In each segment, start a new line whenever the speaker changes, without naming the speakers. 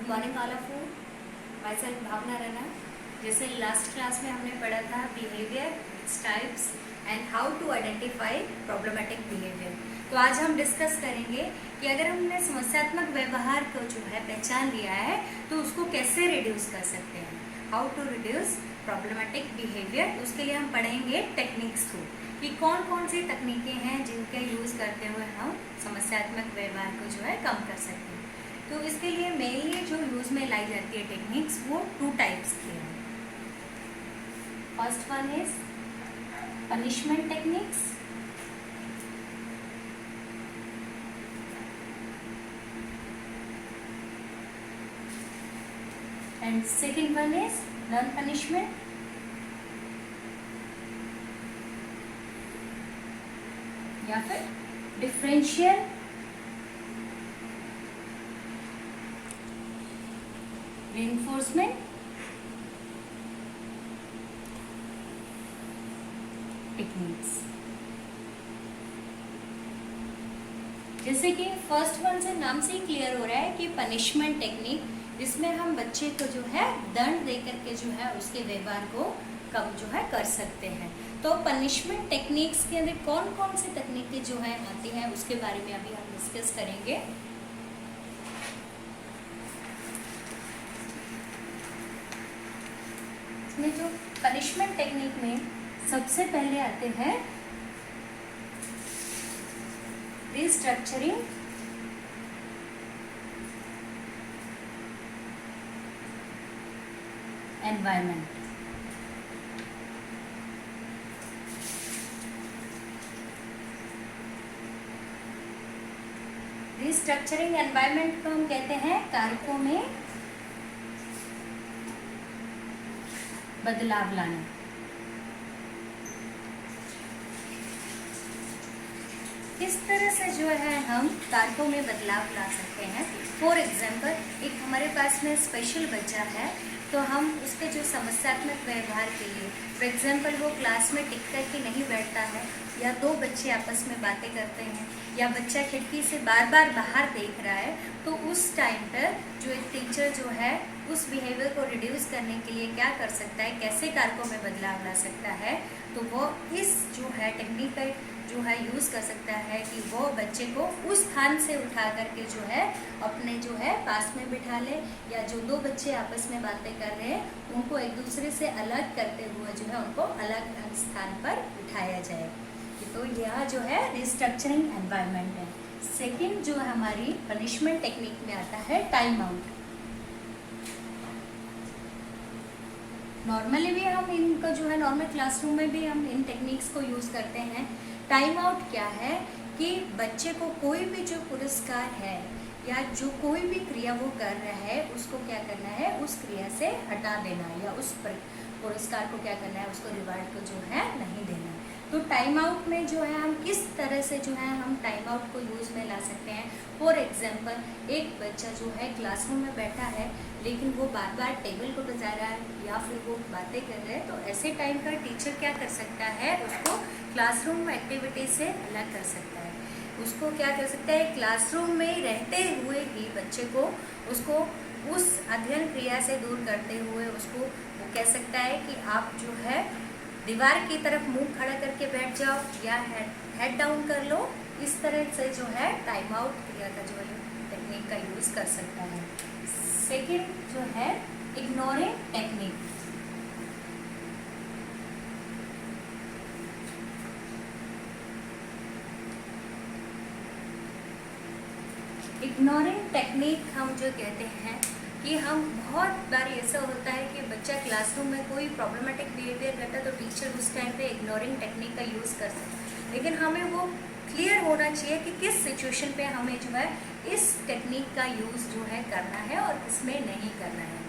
Good morning all of you. My self Bhavna Raina. जैसे last class में हमने पढ़ा था behaviour, it's types and how to identify problematic behaviour. तो आज हम डिस्कस करेंगे कि अगर हमने समस्यात्मक व्यवहार को जो है पहचान लिया है तो उसको कैसे रिड्यूस कर सकते हैं, how to reduce problematic behaviour. उसके लिए हम पढ़ेंगे टेक्निक्स को कि कौन कौन सी तकनीकें हैं जिनके यूज़ करते हुए हम समस्यात्मक व्यवहार को जो है कम कर सकते हैं। तो इसके लिए मेनली जो यूज़ में लाई जाती है टेक्निक्स वो 2 टाइप्स की हैं। First one is punishment techniques and second one is non punishment या फिर डिफरेंशियल reinforcement टेक्निक्स। जैसे कि फर्स्ट वन से नाम से ही क्लियर हो रहा है कि पनिशमेंट टेक्निक, जिसमें हम बच्चे को जो है दंड दे करके जो है उसके व्यवहार को कम जो है कर सकते हैं। तो पनिशमेंट टेक्निक्स के अंदर कौन कौन सी तकनीकें जो है आती हैं उसके बारे में अभी हम डिस्कस करेंगे। इसमें जो पनिशमेंट टेक्निक में सबसे पहले आते हैं रिस्ट्रक्चरिंग एनवायरनमेंट। रिस्ट्रक्चरिंग एनवायरनमेंट को हम कहते हैं कारकों में बदलाव लाना। इस तरह से जो है हम कारकों में बदलाव ला सकते हैं। फॉर एग्जाम्पल, एक हमारे पास में स्पेशल बच्चा है तो हम उसके जो समस्यात्मक व्यवहार के लिए, फॉर एग्जाम्पल वो क्लास में टिक कर के नहीं बैठता है, या 2 बच्चे आपस में बातें करते हैं, या बच्चा खिड़की से बार बार बाहर देख रहा है, तो उस टाइम पर जो एक टीचर जो है उस बिहेवियर को रिड्यूस करने के लिए क्या कर सकता है, कैसे कारकों में बदलाव ला सकता है, तो वो इस जो है टेक्निक जो है यूज़ कर सकता है कि वो बच्चे को उस स्थान से उठा करके जो है अपने जो है पास में बिठा ले, या जो 2 बच्चे आपस में बातें कर रहे हैं उनको एक दूसरे से अलग करते हुए जो है उनको अलग स्थान पर उठाया जाए। तो यह जो है रिस्ट्रक्चरिंग एनवायरनमेंट है। सेकंड जो हमारी पनिशमेंट टेक्निक में आता है टाइम आउट। नॉर्मली भी हम इनको जो है नॉर्मल क्लासरूम में भी हम इन टेक्निक्स को यूज़ करते हैं। टाइम आउट क्या है कि बच्चे को कोई भी जो पुरस्कार है या जो कोई भी क्रिया वो कर रहा है उसको क्या करना है, उस क्रिया से हटा देना, या उस पुरस्कार को क्या करना है, उसको रिवार्ड को जो है नहीं देना। तो टाइम आउट में जो है हम किस तरह से जो है हम टाइम आउट को यूज़ में ला सकते हैं। फॉर एग्जांपल, एक बच्चा जो है क्लासरूम में बैठा है लेकिन वो बार बार टेबल को बजा रहा है या फिर वो बातें कर रहे हैं, तो ऐसे टाइम पर टीचर क्या कर सकता है, उसको क्लासरूम एक्टिविटी से अलग कर सकता है। उसको क्या कर सकता है, क्लासरूम में रहते हुए ही बच्चे को उसको उस अध्ययन क्रिया से दूर करते हुए उसको वो कह सकता है कि आप जो है दीवार की तरफ मुंह खड़ा करके बैठ जाओ या हेड डाउन कर लो। इस तरह से जो है टाइम आउट क्रिया का जो है टेक्निक का यूज़ कर सकता है। सेकेंड जो है इग्नोरिंग टेक्निक। इग्नोरिंग टेक्निक हम जो कहते हैं कि हम बहुत बार ऐसा होता है कि बच्चा क्लासरूम में कोई प्रॉब्लमेटिक बिहेवियर करता है तो टीचर उस टाइम पे इग्नोरिंग टेक्निक का यूज़ कर सकता है, लेकिन हमें वो क्लियर होना चाहिए कि किस सिचुएशन पे हमें जो है इस टेक्निक का यूज़ जो है करना है और किसमें नहीं करना है।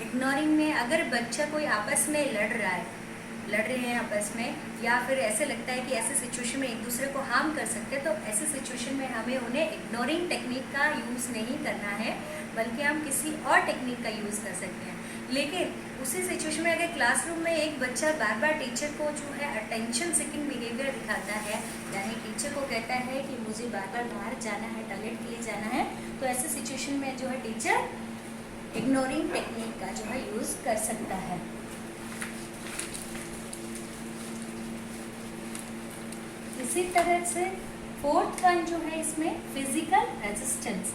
इग्नोरिंग में अगर बच्चा कोई आपस में लड़ रहे हैं आपस में, या फिर ऐसे लगता है कि ऐसे सिचुएशन में एक दूसरे को हार्म कर सकते हैं, तो ऐसे सिचुएशन में हमें उन्हें इग्नोरिंग टेक्निक का यूज़ नहीं करना है, बल्कि हम किसी और टेक्निक का यूज़ कर सकते हैं। लेकिन उसी सिचुएशन में अगर क्लासरूम में एक बच्चा बार बार टीचर को जो है अटेंशन सीकिंग बिहेवियर दिखाता है, यानी टीचर को कहता है कि मुझे बार बार बाहर जाना है, टॉयलेट के लिए जाना है, तो ऐसे सिचुएशन में जो है टीचर इग्नोरिंग टेक्निक का जो है यूज कर सकता है। इसी तरह से फोर्थ वन जो है इसमें फिजिकल रेजिस्टेंस।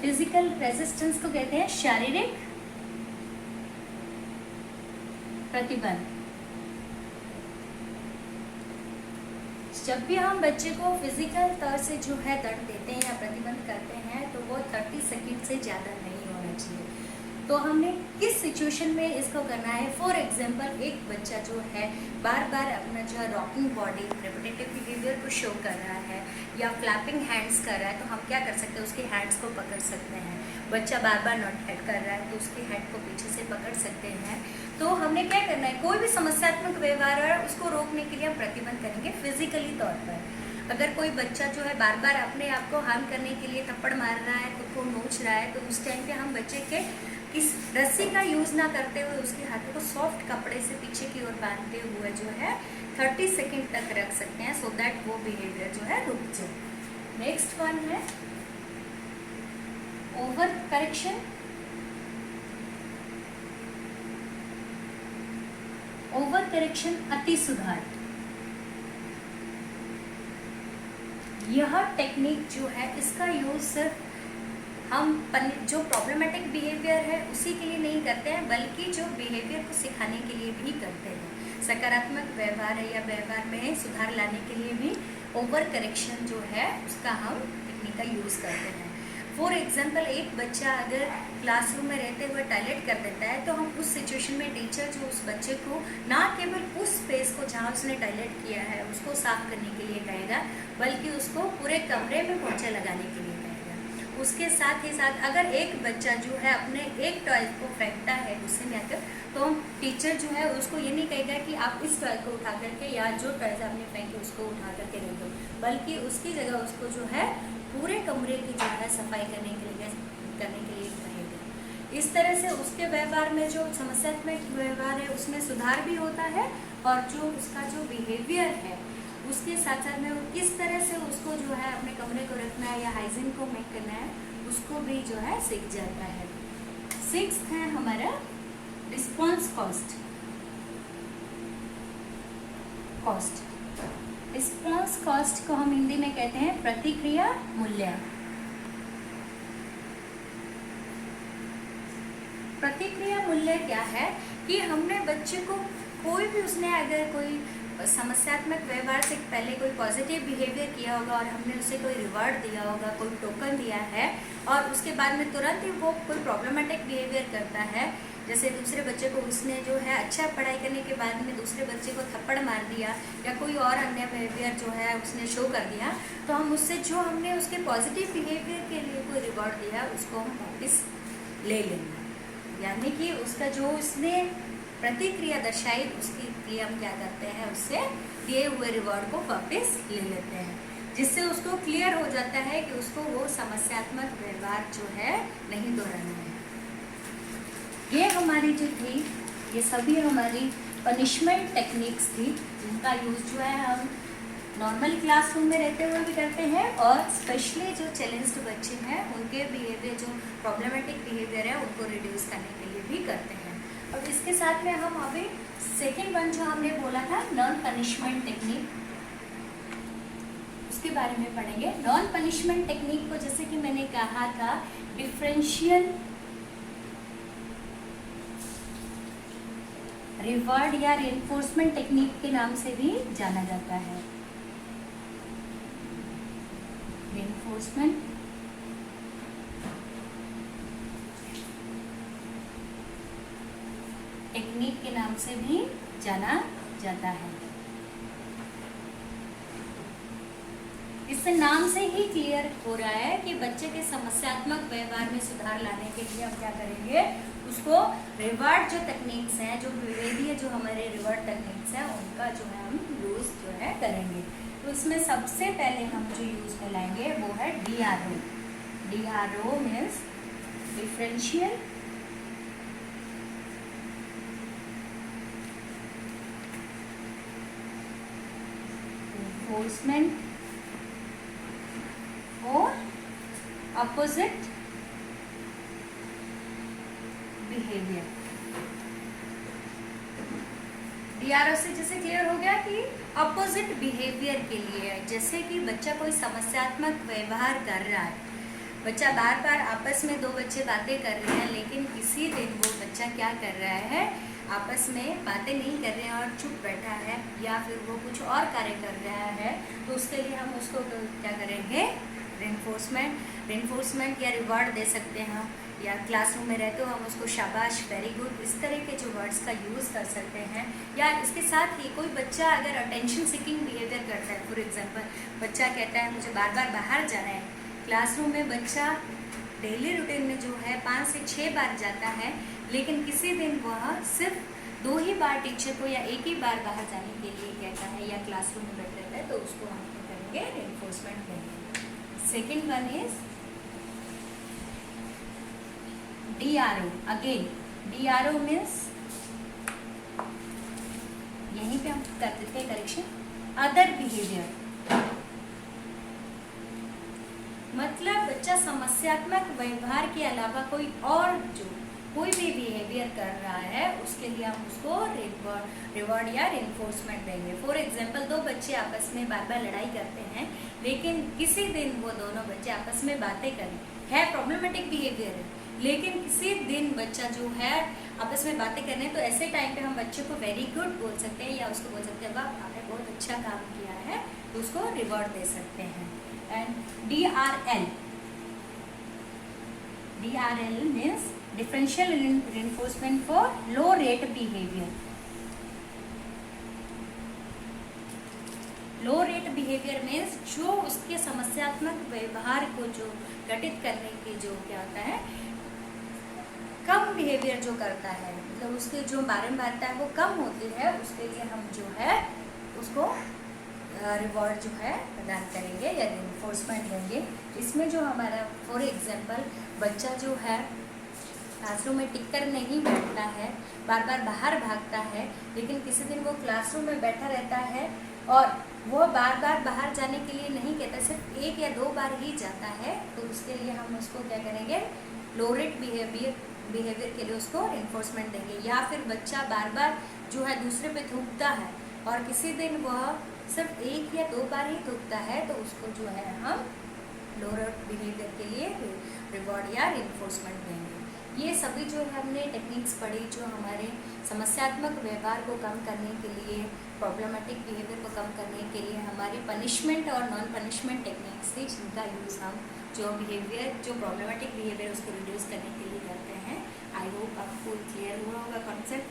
फिजिकल रेजिस्टेंस को कहते हैं शारीरिक प्रतिबंध। जब भी हम बच्चे को फिजिकल तौर से जो है दंड देते हैं या प्रतिबंध करते हैं तो वो 30 सेकंड से ज़्यादा नहीं होना चाहिए। तो हमने किस सिचुएशन में इसको करना है? फॉर एग्जांपल एक बच्चा जो है बार बार अपना जो है रॉकिंग बॉडी रिपीटेटिव बिहेवियर को शो कर रहा है या फ्लैपिंग हैंड्स कर रहा है, तो हम क्या कर सकते हैं? उसके हैंड्स को पकड़ सकते हैं। बच्चा बार बार नॉट हेड कर रहा है तो उसके हेड को पीछे से पकड़ सकते हैं। तो हमने क्या करना है? कोई भी समस्यात्मक व्यवहार है उसको रोकने के लिए हम प्रतिबंध करेंगे फिजिकली तौर पर। अगर कोई बच्चा जो है बार बार अपने आप को हार्म करने के लिए थप्पड़ मार रहा है, खुद को नोच रहा है, तो उस टाइम पे हम बच्चे के इस रस्सी का यूज़ ना करते हुए उसके हाथों को सॉफ्ट कपड़े से पीछे की ओर बांधते हुए जो है 30 सेकंड तक रख सकते हैं, सो दैट वो बिहेवियर जो है रुक जाए। नेक्स्ट वन है ओवर करेक्शन। ओवर करेक्शन अति सुधार। यह टेक्निक जो है इसका यूज सिर्फ हम जो प्रॉब्लमेटिक बिहेवियर है उसी के लिए नहीं करते हैं, बल्कि जो बिहेवियर को सिखाने के लिए भी करते हैं। सकारात्मक व्यवहार है या व्यवहार में सुधार लाने के लिए भी ओवर करेक्शन जो है उसका हम टेक्निक का यूज़ करते हैं। फॉर एग्जाम्पल एक बच्चा अगर क्लासरूम में रहते हुए टॉयलेट कर देता है तो हम उस सिचुएशन में टीचर जो उस बच्चे को ना केवल उस स्पेस को जहाँ उसने टॉयलेट किया है उसको साफ करने के लिए कहेगा, बल्कि उसको पूरे कमरे में पोंछा लगाने के लिए कहेगा। उसके साथ ही साथ अगर एक बच्चा जो है अपने एक टॉय को फेंकता है गुस्से में आकर, तो टीचर जो है उसको ये नहीं कहेगा कि आप इस टॉय को उठा करके या जो टॉयज आपने फेंके उसको उठा करके रख दो, बल्कि उसकी जगह उसको जो है पूरे कमरे की जो है सफाई करने के लिए कहेगा। इस तरह से उसके व्यवहार में जो समस्यात्मक व्यवहार है उसमें सुधार भी होता है, और जो उसका जो बिहेवियर है उसके साथ साथ में वो किस तरह से उसको जो है अपने कमरे को रखना है या हाइजीन को मेक करना है उसको भी जो है सीख जाता है। सिक्स्थ है हमारा रिस्पॉन्स कॉस्ट। रिस्पॉन्स कॉस्ट को हम हिंदी में कहते हैं प्रतिक्रिया मूल्य। प्रतिक्रिया मूल्य क्या है कि हमने बच्चे को कोई भी उसने अगर कोई समस्यात्मक व्यवहार से पहले कोई पॉजिटिव बिहेवियर किया होगा और हमने उसे कोई रिवॉर्ड दिया होगा, कोई टोकन दिया है, और उसके बाद में तुरंत ही वो कोई प्रॉब्लमेटिक बिहेवियर करता है, जैसे दूसरे बच्चे को उसने जो है अच्छा पढ़ाई करने के बाद में दूसरे बच्चे को थप्पड़ मार दिया या कोई और अन्य बिहेवियर जो है उसने शो कर दिया, तो हम उससे जो हमने उसके पॉजिटिव बिहेवियर के लिए कोई रिवॉर्ड दिया उसको हम वापस ले लेंगे। यानी कि उसका जो उसने प्रतिक्रिया दर्शाई उसके लिए हम क्या करते हैं, उससे दिए हुए रिवॉर्ड को वापस ले लेते हैं, जिससे उसको क्लियर हो जाता है कि उसको वो समस्यात्मक व्यवहार जो है नहीं दोहराना है। ये हमारी जो थी ये सभी हमारी पनिशमेंट टेक्निक्स थी, जिनका यूज़ जो है हम नॉर्मल क्लासरूम में रहते हुए भी करते हैं, और स्पेशली जो चैलेंज्ड बच्चे हैं उनके बिहेवियर जो प्रॉब्लमेटिक बिहेवियर है उनको रिड्यूस करने के लिए भी करते हैं। और इसके साथ में हम अभी सेकेंड वन जो हमने बोला था नॉन पनिशमेंट टेक्निक, उसके बारे में पढ़ेंगे। नॉन पनिशमेंट टेक्निक को जैसे कि मैंने कहा था डिफरेंशियल रिवॉर्ड या रिइंफोर्समेंट टेक्निक के नाम से भी जाना जाता है। रिइंफोर्समेंट टेक्निक के नाम से भी जाना जाता है। इससे नाम से ही क्लियर हो रहा है कि बच्चे के समस्यात्मक व्यवहार में सुधार लाने के लिए हम क्या करेंगे, उसको रिवॉर्ड जो टेक्निक्स हैं, जो विवेदीय जो हमारे रिवॉर्ड टेक्निक्स हैं उनका जो है हम यूज़ जो है करेंगे। तो इसमें सबसे पहले हम जो यूज़ में लाएंगे वो है DRO। DRO means differential reinforcement for opposite behavior। DRO से जैसे क्लियर हो गया कि अपोजिट बिहेवियर के लिए, जैसे कि बच्चा कोई समस्यात्मक व्यवहार कर रहा है, बच्चा बार बार आपस में दो बच्चे बातें कर रहे हैं, लेकिन किसी दिन वो बच्चा क्या कर रहा है, आपस में बातें नहीं कर रहे हैं और चुप बैठा है, या फिर वो कुछ और कार्य कर रहा है, तो उसके लिए हम उसको क्या करेंगे, रेनफोर्समेंट या रिवॉर्ड दे सकते हैं, या क्लासरूम में रहते हो हम उसको शाबाश, वेरी गुड, इस तरह के जो वर्ड्स का यूज़ कर सकते हैं। या इसके साथ ही कोई बच्चा अगर अटेंशन सीकिंग बिहेवियर करता है, फॉर एग्जांपल बच्चा कहता है मुझे बार बार बाहर जाना है, क्लासरूम में बच्चा डेली रूटीन में जो है 5 से 6 बार जाता है, लेकिन किसी दिन वह सिर्फ 2 ही बार टीचर को या 1 ही बार बाहर जाने के लिए कहता है, या क्लासरूम में बैठ रहता है, तो उसको हम क्या करेंगे, रेनफोर्समेंट देंगे। Second one is DRO। Again DRO means, यहीं पे हम कर देते हैं करेक्शन, अदर बिहेवियर, मतलब बच्चा समस्यात्मक व्यवहार के अलावा कोई और जो कोई भी बिहेवियर कर रहा है, उसके लिए हम उसको रिवॉर्ड या रेनफोर्समेंट देंगे। फॉर एग्जाम्पल 2 बच्चे आपस में बार बार लड़ाई करते हैं, लेकिन किसी दिन वो दोनों बच्चे आपस में बातें करें, है प्रॉब्लमेटिक बिहेवियर है, लेकिन किसी दिन बच्चा जो है आपस में बातें करने, तो ऐसे टाइम पे हम बच्चे को वेरी गुड बोल सकते हैं, या उसको बोल सकते हैं वाह आपने बहुत अच्छा काम किया है, तो उसको रिवॉर्ड दे सकते हैं। And DRL means differential reinforcement for low rate behaviour. Low rate behaviour means जो उसके समस्यात्मक व्यवहार को जो घटित करने की जो क्या होता है, कम बिहेवियर जो करता है, मतलब उसके जो बारंबारता है वो कम होती है, उसके लिए हम जो है उसको रिवॉर्ड जो है प्रदान करेंगे या रेनफोर्समेंट देंगे। इसमें जो हमारा फॉर एग्जांपल बच्चा जो है क्लासरूम में टिककर नहीं बैठता है, बार बार बाहर भागता है, लेकिन किसी दिन वो क्लासरूम में बैठा रहता है और वो बार बार बाहर जाने के लिए नहीं कहता, सिर्फ 1 या 2 बार ही जाता है, तो उसके लिए हम उसको क्या करेंगे, लो रेट बिहेवियर के लिए उसको रेनफोर्समेंट देंगे। या फिर बच्चा बार बार जो है दूसरे पे थूकता है और किसी दिन वह सिर्फ 1 या 2 बार ही थूकता है, तो उसको जो है हम लो रेट बिहेवियर के लिए रिवॉर्ड या रेनफोर्समेंट देंगे। ये सभी जो है हमने टेक्निक्स पढ़ी, जो हमारे समस्यात्मक व्यवहार को कम करने के लिए, प्रॉब्लमेटिक बिहेवियर को कम करने के लिए हमारी पनिशमेंट और नॉन पनिशमेंट टेक्निक्स थी, जिनका यूज़ हम जो प्रॉब्लमेटिक बिहेवियर उसको रिड्यूस करने के लिए करते हैं। आई होप आपको क्लियर हुआ होगा कॉन्सेप्ट।